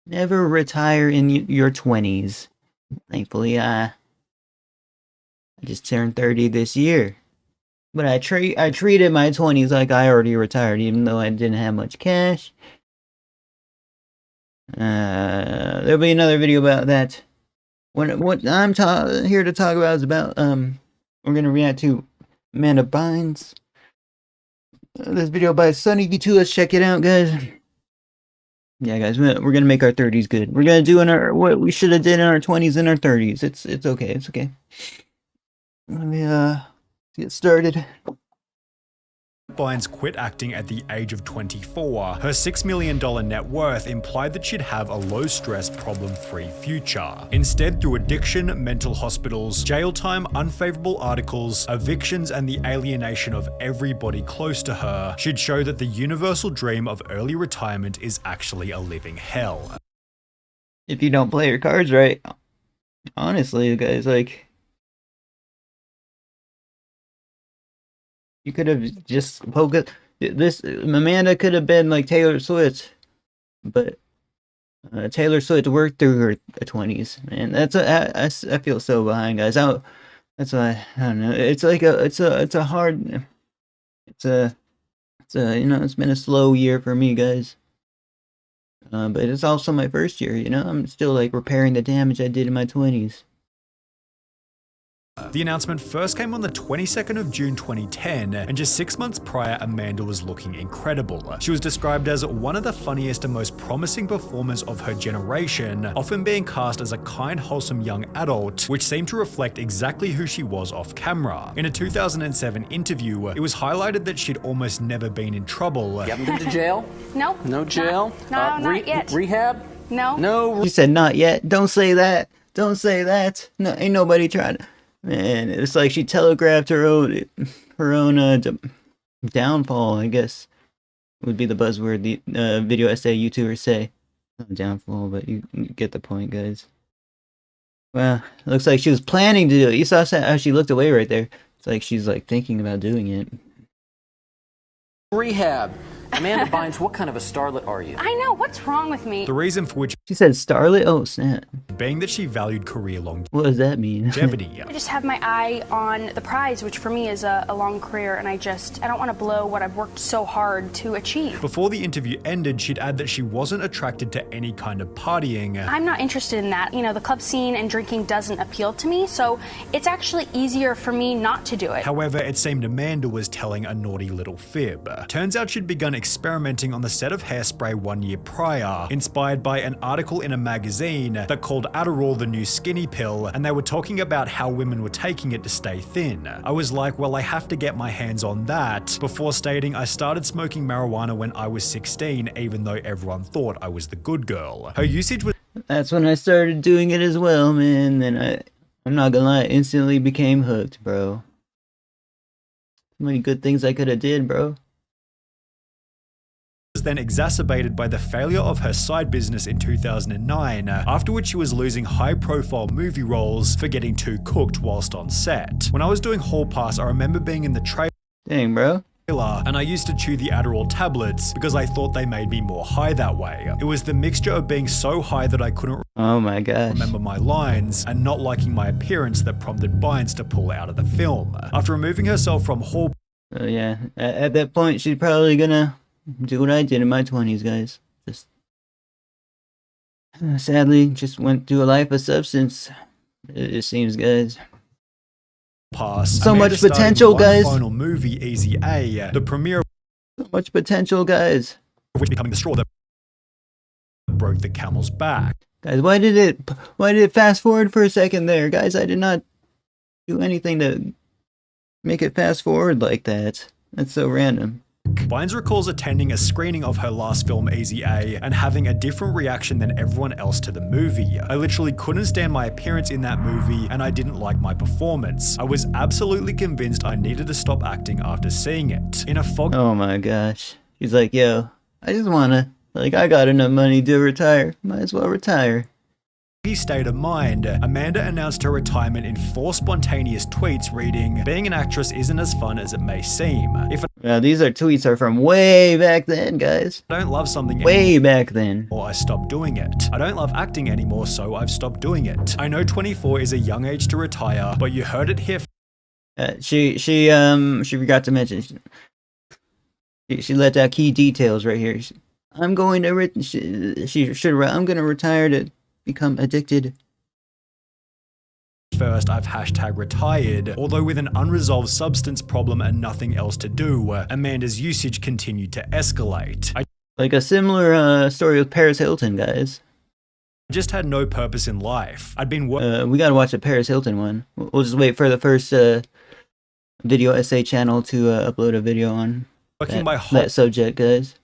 Never retire in your 20s. Thankfully, I just turned 30 this year. But I treated my 20s like I already retired, even though I didn't have much cash. There'll be another video about that. What I'm here to talk about is about we're gonna react to Amanda Bynes. This video by Sunny V2. Let's check it out, guys. Yeah, guys, we're gonna make our 30s good. We're gonna do in our what we should have did in our 20s and our 30s. It's okay. It's okay. Let me get started. Bynes quit acting at the age of 24. Her $6 million net worth implied that she'd have a low-stress, problem-free future. Instead, through addiction, mental hospitals, jail time, unfavorable articles, evictions, and the alienation of everybody close to her, she'd show that the universal dream of early retirement is actually a living hell. If you don't play your cards right, honestly, guys, like, you could have just focused. This Amanda could have been like Taylor Swift, but Taylor Swift worked through her 20s, and I feel so behind, guys. That's why I don't know. It's like it's a hard. It's a it's been a slow year for me, guys. But it's also my first year. I'm still like repairing the damage I did in my 20s. The announcement first came on the 22nd of June 2010, and just 6 months prior, Amanda was looking incredible. She was described as one of the funniest and most promising performers of her generation, often being cast as a kind, wholesome young adult, which seemed to reflect exactly who she was off camera. In a 2007 interview, it was highlighted that she'd almost never been in trouble. You haven't been to jail? No. No jail? Not yet. Rehab? No. No. She said, "Not yet." Don't say that. Don't say that. No, ain't nobody trying. Man, it's like she telegraphed her own downfall, I guess would be the buzzword the video essay YouTubers say. Not downfall, but you get the point, guys. Well, it looks like she was planning to do it. You saw how she looked away right there. It's like she's like thinking about doing it. Rehab. Amanda Bynes, what kind of a starlet are you? I know. What's wrong with me? The reason for which She said starlet? Oh, snap. being that she valued career What does that mean? longevity. I just have my eye on the prize, which for me is a long career, and I don't want to blow what I've worked so hard to achieve. Before the interview ended, she'd add that she wasn't attracted to any kind of partying. I'm not interested in that. The club scene and drinking doesn't appeal to me, so it's actually easier for me not to do it. However, it seemed Amanda was telling a naughty little fib. Turns out she'd begun experimenting on the set of Hairspray 1 year prior, inspired by an article in a magazine that called Adderall the new skinny pill, and they were talking about how women were taking it to stay thin. I was like, well, I have to get my hands on that, before stating I started smoking marijuana when I was 16, even though everyone thought I was the good girl. Her usage was That's when I started doing it as well, man. Then I'm not gonna lie, instantly became hooked, bro. So many good things I could have did, bro. then exacerbated by the failure of her side business in 2009, after which she was losing high-profile movie roles for getting too cooked whilst on set. When I was doing Hall Pass, I remember being in the trailer Dang, bro. and I used to chew the Adderall tablets because I thought they made me more high that way. It was the mixture of being so high that I couldn't Oh my gosh. remember my lines and not liking my appearance that prompted Bynes to pull out of the film. After removing herself from Hall So yeah, at that point, she's probably gonna do what I did in my 20s, guys. Just sadly, just went through a life of substance. It seems, guys. Pass, So Amanda much starred in potential, one guys. Final movie, Easy A, the premiere So much potential, guys. of which becoming the straw that broke the camel's back. Guys, why did it fast forward for a second there, guys? I did not do anything to make it fast forward like that. That's so random. Bynes recalls attending a screening of her last film, Easy A, and having a different reaction than everyone else to the movie. I literally couldn't stand my appearance in that movie, and I didn't like my performance. I was absolutely convinced I needed to stop acting after seeing it. In a fog Oh my gosh. She's like, yo, I just wanna, I got enough money to retire. Might as well retire. state of mind, Amanda announced her retirement in 4 spontaneous tweets reading, "Being an actress isn't as fun as it may seem. If These tweets are from way back then, guys. I don't love something Way back then. or I stopped doing it. I don't love acting anymore, so I've stopped doing it. I know 24 is a young age to retire, but you heard it here She forgot to mention. She let out key details right here. I'm going to I'm gonna retire to become addicted. first. I've hashtag retired. Although with an unresolved substance problem and nothing else to do, Amanda's usage continued to escalate. I Like a similar story with Paris Hilton, guys. just had no purpose in life. I'd been We gotta watch the Paris Hilton one. We'll just wait for the first video essay channel to upload a video on working my whole that subject, guys.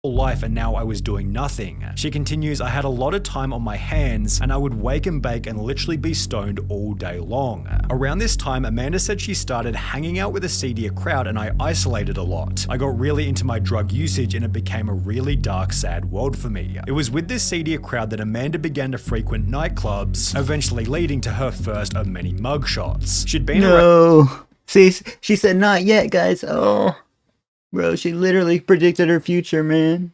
life, and now I was doing nothing. She continues, I had a lot of time on my hands and I would wake and bake and literally be stoned all day long. Around this time, Amanda said she started hanging out with a seedier crowd and I isolated a lot. I got really into my drug usage and it became a really dark, sad world for me. It was with this seedier crowd that Amanda began to frequent nightclubs, eventually leading to her first of many mugshots. She'd been See, she said not yet, guys. Oh. Bro, she literally predicted her future, man.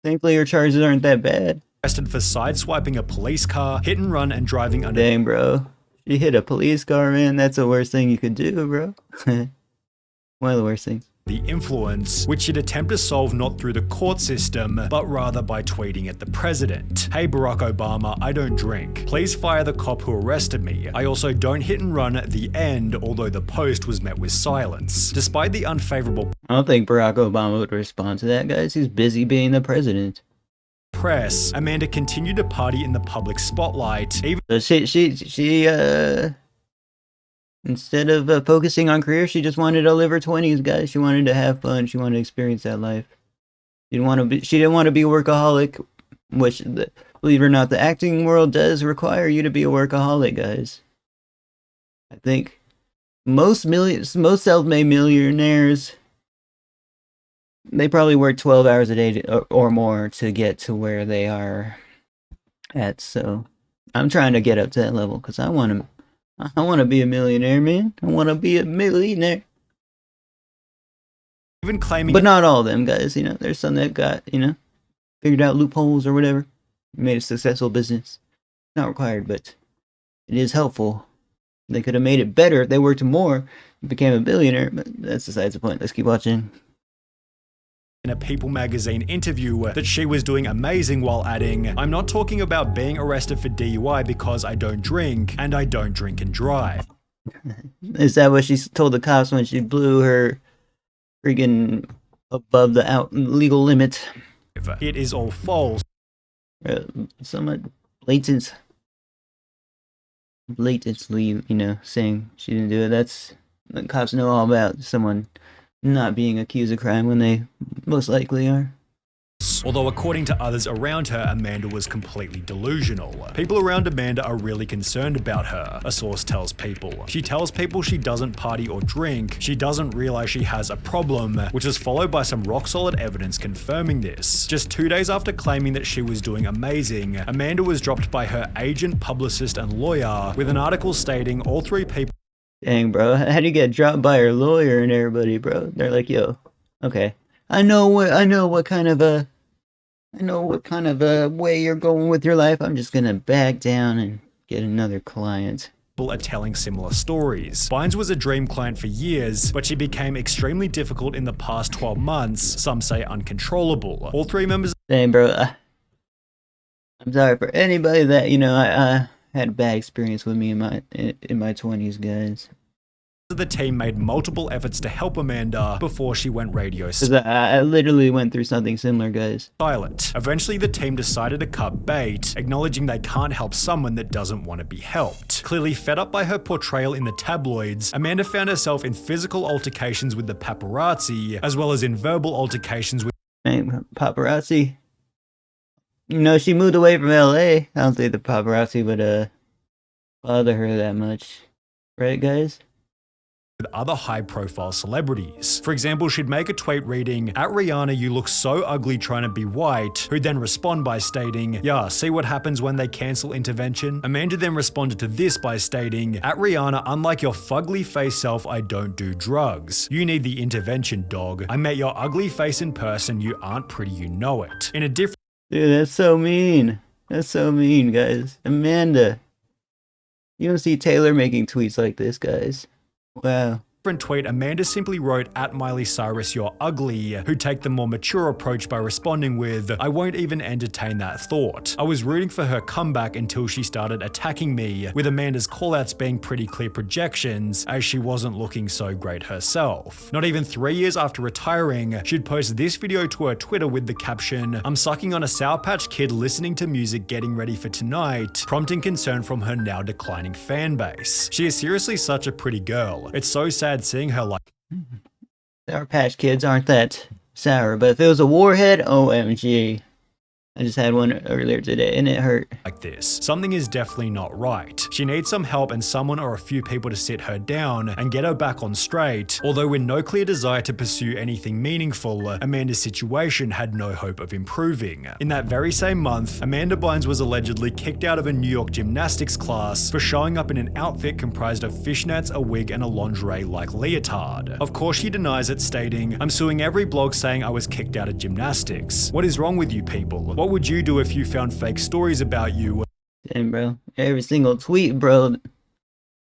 Thankfully, her charges aren't that bad. arrested for sideswiping a police car, hit and run, and driving under Dang, bro. She hit a police car, man. That's the worst thing you could do, bro. One of the worst things. the influence, which she'd attempt to solve not through the court system, but rather by tweeting at the president. Hey Barack Obama, I don't drink. Please fire the cop who arrested me. I also don't hit and run at the end, although the post was met with silence. Despite the unfavorable I don't think Barack Obama would respond to that, guys. He's busy being the president. press, Amanda continued to party in the public spotlight, even So she instead of focusing on career, she just wanted to live her 20s, guys. She wanted to have fun. She wanted to experience that life. She didn't want to be a workaholic, which, believe it or not, the acting world does require you to be a workaholic, guys. I think most self-made millionaires, they probably work 12 hours a day or more to get to where they are at. So I'm trying to get up to that level because I want to be a millionaire, man. I want to be a millionaire. claiming But not all of them, guys. You know, there's some that got, figured out loopholes or whatever. Made a successful business. Not required, but it is helpful. They could have made it better if they worked more and became a billionaire, but that's besides the point. Let's keep watching. in a People magazine interview that she was doing amazing while adding, I'm not talking about being arrested for DUI because I don't drink, and I don't drink and drive. Is that what she told the cops when she blew her freaking above the legal limit? It is all false. Somewhat blatantly, saying she didn't do it. That's, the cops know all about someone not being accused of crime when they most likely are. Although according to others around her, Amanda was completely delusional. People around Amanda are really concerned about her, a source tells People. She tells people she doesn't party or drink, she doesn't realize she has a problem, which is followed by some rock-solid evidence confirming this. Just 2 days after claiming that she was doing amazing, Amanda was dropped by her agent, publicist, and lawyer, with an article stating all 3 people Dang, bro. How do you get dropped by her lawyer and everybody, bro? They're like, yo, okay. I know what kind of a way you're going with your life. I'm just gonna back down and get another client. are telling similar stories. Bynes was a dream client for years, but she became extremely difficult in the past 12 months, some say uncontrollable. All 3 members Dang, bro. I'm sorry for anybody that, I had a bad experience with me in my 20s, guys. of the team made multiple efforts to help Amanda before she went radio Because I literally went through something similar, guys. silent. Eventually, the team decided to cut bait, acknowledging they can't help someone that doesn't want to be helped. Clearly fed up by her portrayal in the tabloids, Amanda found herself in physical altercations with the paparazzi, as well as in verbal altercations with Dang, paparazzi. She moved away from LA. I don't think the paparazzi would bother her that much. Right, guys? with other high-profile celebrities. For example, she'd make a tweet reading, "At Rihanna, you look so ugly trying to be white," who'd then respond by stating, "Yeah, see what happens when they cancel intervention?" Amanda then responded to this by stating, "At Rihanna, unlike your fugly face self, I don't do drugs. You need the intervention, dog. I met your ugly face in person, you aren't pretty, you know it." In a different Dude, that's so mean. That's so mean, guys. Amanda. You don't see Taylor making tweets like this, guys. Wow. tweet, Amanda simply wrote, "At Miley Cyrus, you're ugly," who take the more mature approach by responding with, "I won't even entertain that thought." I was rooting for her comeback until she started attacking me, with Amanda's callouts being pretty clear projections, as she wasn't looking so great herself. Not even 3 years after retiring, she'd post this video to her Twitter with the caption, "I'm sucking on a Sour Patch Kid listening to music getting ready for tonight," prompting concern from her now declining fan base. She is seriously such a pretty girl. It's so sad seeing her like Sour Patch Kids aren't that sour, but if it was a Warhead, OMG. I just had one earlier today and it hurt. this. Something is definitely not right. She needs some help and someone or a few people to sit her down and get her back on straight. Although with no clear desire to pursue anything meaningful, Amanda's situation had no hope of improving. In that very same month, Amanda Bynes was allegedly kicked out of a New York gymnastics class for showing up in an outfit comprised of fishnets, a wig, and a lingerie-like leotard. Of course, she denies it, stating, "I'm suing every blog saying I was kicked out of gymnastics. What is wrong with you people? What would you do if you found fake stories about you?" Damn, bro. Every single tweet, bro.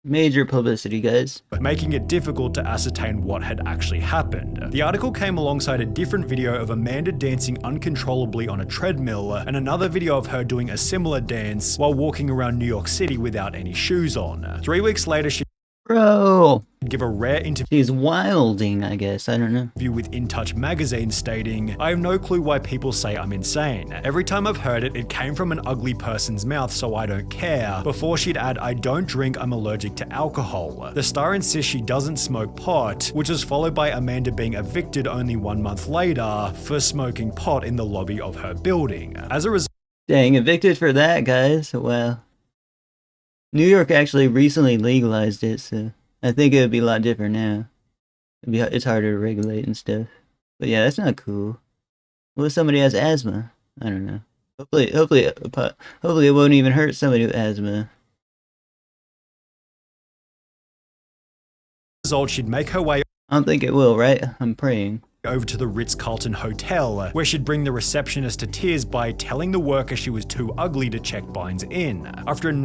Major publicity, guys. Making it difficult to ascertain what had actually happened. The article came alongside a different video of Amanda dancing uncontrollably on a treadmill and another video of her doing a similar dance while walking around New York City without any shoes on. 3 weeks later, she Bro. give a rare interview She's wilding, I guess. I don't know. with In Touch magazine stating, "I have no clue why people say I'm insane. Every time I've heard it, it came from an ugly person's mouth, so I don't care." Before she'd add, "I don't drink, I'm allergic to alcohol." The star insists she doesn't smoke pot, which was followed by Amanda being evicted only 1 month later for smoking pot in the lobby of her building. As a result, Dang, evicted for that, guys. Wow. New York actually recently legalized it, so I think it would be a lot different now. It's harder to regulate and stuff. But yeah, that's not cool. What if somebody has asthma? I don't know. Hopefully it won't even hurt somebody with asthma. she'd make her way I don't think it will, right? I'm praying. over to the Ritz-Carlton Hotel, where she'd bring the receptionist to tears by telling the worker she was too ugly to check Bynes in. After a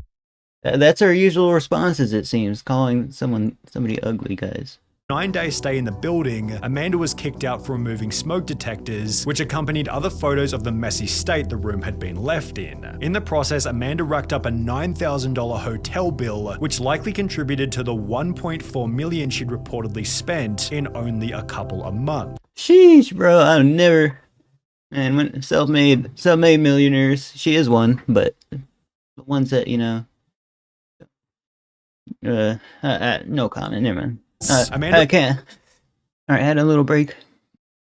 That's our usual responses, it seems. Calling somebody ugly, guys. 9-day stay in the building, Amanda was kicked out for removing smoke detectors, which accompanied other photos of the messy state the room had been left in. In the process, Amanda racked up a $9,000 hotel bill, which likely contributed to the $1.4 million she'd reportedly spent in only a couple of months. Sheesh, bro. I've never. Man, when self-made millionaires, she is one, but the ones that, you know. No comment. Never mind. Amanda I can't. All right, had a little break.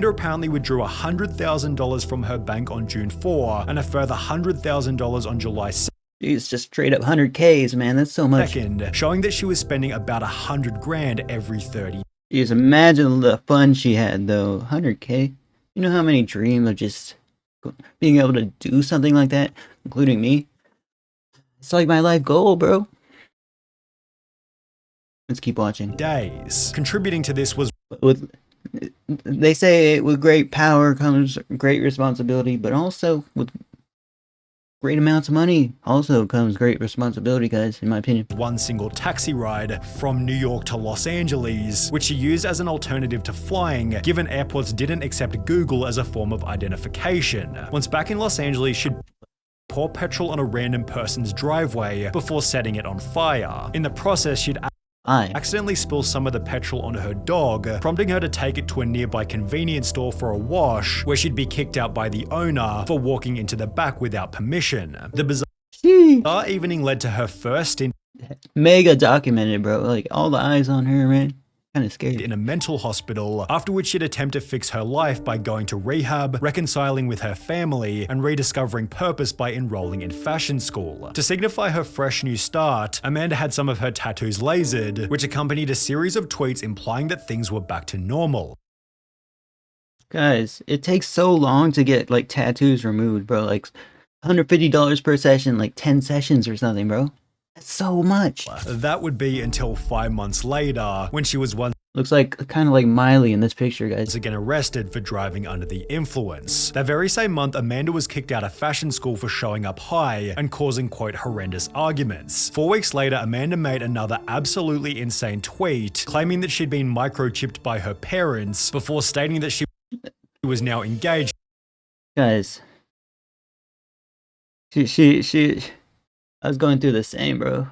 apparently withdrew $100,000 from her bank on June 4 and a further $100,000 on July Jeez, just straight up 100Ks, man. That's so much. 2nd, showing that she was spending about $100,000 every 30. Jeez, imagine the fun she had, though. 100K. You know how many dream of just being able to do something like that, including me? It's like my life goal, bro. Let's keep watching. days. Contributing to this was They say with great power comes great responsibility, but also with great amounts of money also comes great responsibility, guys, in my opinion. one single taxi ride from New York to Los Angeles, which she used as an alternative to flying, given airports didn't accept Google as a form of identification. Once back in Los Angeles, she'd pour petrol on a random person's driveway before setting it on fire. In the process, she'd accidentally spill some of the petrol onto her dog, prompting her to take it to a nearby convenience store for a wash, where she'd be kicked out by the owner for walking into the back without permission. The bizarre evening led to her first stint Mega documented, bro. Like, all the eyes on her, man. Kind of scary. in a mental hospital, after which she'd attempt to fix her life by going to rehab, reconciling with her family, and rediscovering purpose by enrolling in fashion school. To signify her fresh new start, Amanda had some of her tattoos lasered, which accompanied a series of tweets implying that things were back to normal. Guys, it takes so long to get like tattoos removed, bro. Like $150 per session, like 10 sessions or something, bro. That's so much. That would be until 5 months later, when she was once Looks like kind of like Miley in this picture, guys. again arrested for driving under the influence. That very same month, Amanda was kicked out of fashion school for showing up high and causing quote horrendous arguments. 4 weeks later, Amanda made another absolutely insane tweet claiming that she'd been microchipped by her parents before stating that she was now engaged. Guys. She I was going through the same, bro.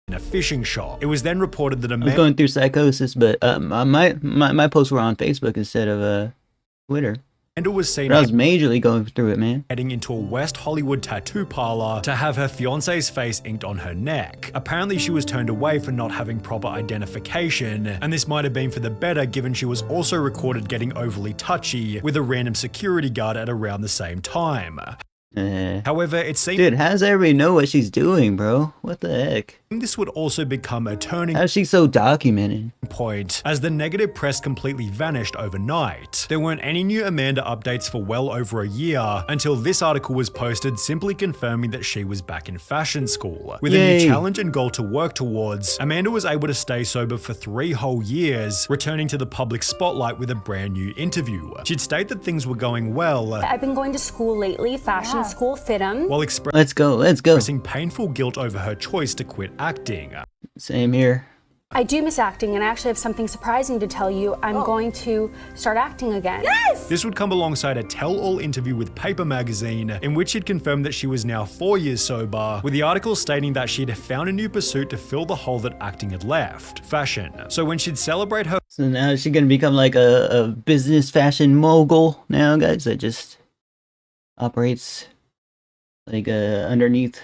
In a fishing shop. It was then reported that I was Amanda going through psychosis, but my posts were on Facebook instead of Twitter. was seen But I was majorly going through it, man. heading into a West Hollywood tattoo parlor to have her fiance's face inked on her neck. Apparently she was turned away for not having proper identification, and this might have been for the better given she was also recorded getting overly touchy with a random security guard at around the same time. However, it seemed Dude, how does everybody know what she's doing, bro? What the heck? this would also become a turning How's she so documented? point as the negative press completely vanished overnight. There weren't any new Amanda updates for well over a year until this article was posted simply confirming that she was back in fashion school. With a Yay. new challenge and goal to work towards, Amanda was able to stay sober for 3 whole years, returning to the public spotlight with a brand new interview. She'd state that things were going well I've been going to school lately, fashion school, FITM. while Let's go, let's go. expressing painful guilt over her choice to quit acting. Same here. I do miss acting, and I actually have something surprising to tell you. I'm going to start acting again. This would come alongside a tell-all interview with Paper magazine, in which she'd confirmed that she was now 4 years sober, with the article stating that she'd found a new pursuit to fill the hole that acting had left: fashion. So when she'd celebrate her So now is she gonna become like a business fashion mogul now, guys, that just operates like underneath,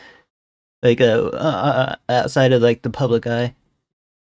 like outside of like the public eye,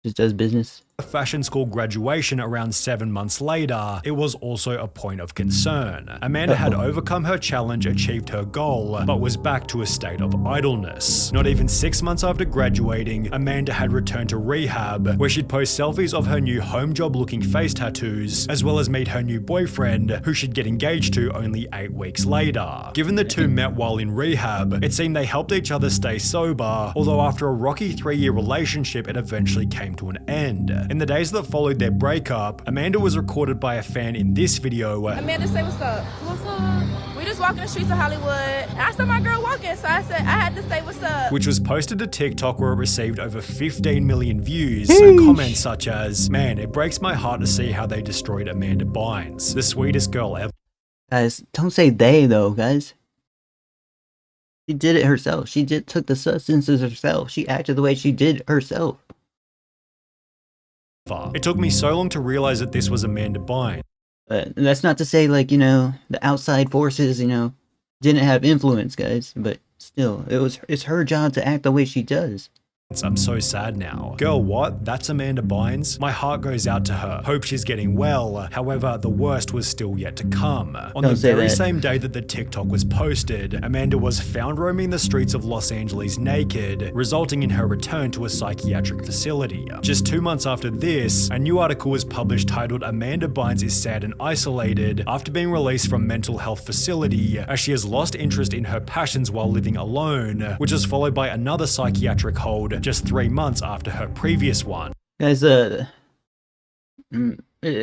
just does business. fashion school graduation around 7 months later, it was also a point of concern. Amanda had overcome her challenge, achieved her goal, but was back to a state of idleness. Not even 6 months after graduating, Amanda had returned to rehab, where she'd post selfies of her new home job looking face tattoos, as well as meet her new boyfriend, who she'd get engaged to only 8 weeks later. Given the two met while in rehab, it seemed they helped each other stay sober, although after a rocky 3-year relationship, it eventually came to an end. In the days that followed their breakup, Amanda was recorded by a fan in this video. Amanda, say what's up. What's up? We just walking the streets of Hollywood. I saw my girl walking, so I said I had to say what's up. Which was posted to TikTok, where it received over 15 million views, and comments such as, "Man, it breaks my heart to see how they destroyed Amanda Bynes, the sweetest girl ever." Guys, don't say they though, guys. She did it herself. She took the substances herself. She acted the way she did herself. It took me so long to realize that this was Amanda Bynes. But that's not to say, like, you know, the outside forces, you know, didn't have influence, guys. But still, it's her job to act the way she does. I'm so sad now. Girl, what? That's Amanda Bynes? My heart goes out to her. Hope she's getting well. However, the worst was still yet to come. On the very same day that the TikTok was posted, Amanda was found roaming the streets of Los Angeles naked, resulting in her return to a psychiatric facility. Just 2 months after this, a new article was published titled "Amanda Bynes is sad and isolated after being released from mental health facility, as she has lost interest in her passions while living alone," which was followed by another psychiatric hold just 3 months after her previous one. Guys, it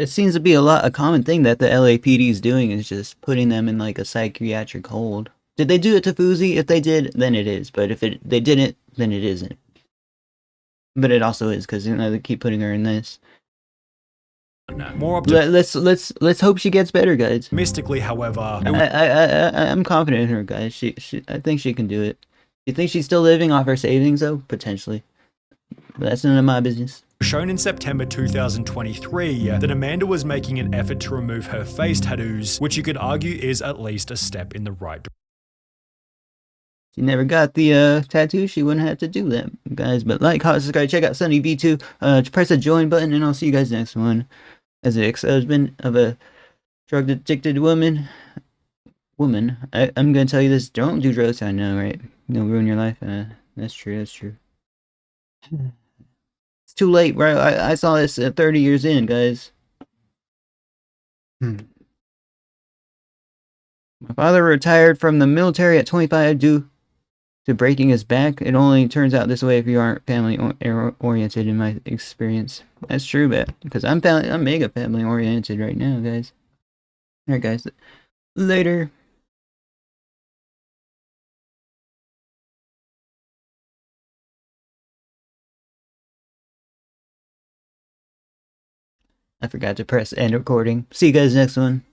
seems to be a common thing that the LAPD is doing is just putting them in like a psychiatric hold. Did they do it to Fuzi? If they did, then it is. But if they didn't, then it isn't. But it also is, because, you know, they keep putting her in this. More Let's hope she gets better, guys. optimistically, however, I'm confident in her, guys. I think she can do it. You think she's still living off her savings, though? Potentially. But that's none of my business. shown in September 2023 that Amanda was making an effort to remove her face tattoos, which you could argue is at least a step in the right direction. she never got the tattoo, she wouldn't have to do that, guys. But like, comment, subscribe, check out Sunny V2. Press the join button, and I'll see you guys next one. As an ex-husband of a drug-addicted woman, I'm gonna tell you this: don't do drugs. I know, right? You'll ruin your life. That's true. That's true. It's too late, right? I saw this 30 years in, guys. My father retired from the military at 25 due to breaking his back. It only turns out this way if you aren't family oriented, in my experience. That's true, because I'm mega family oriented right now, guys. Alright, guys. Later. I forgot to press end recording. See you guys next one.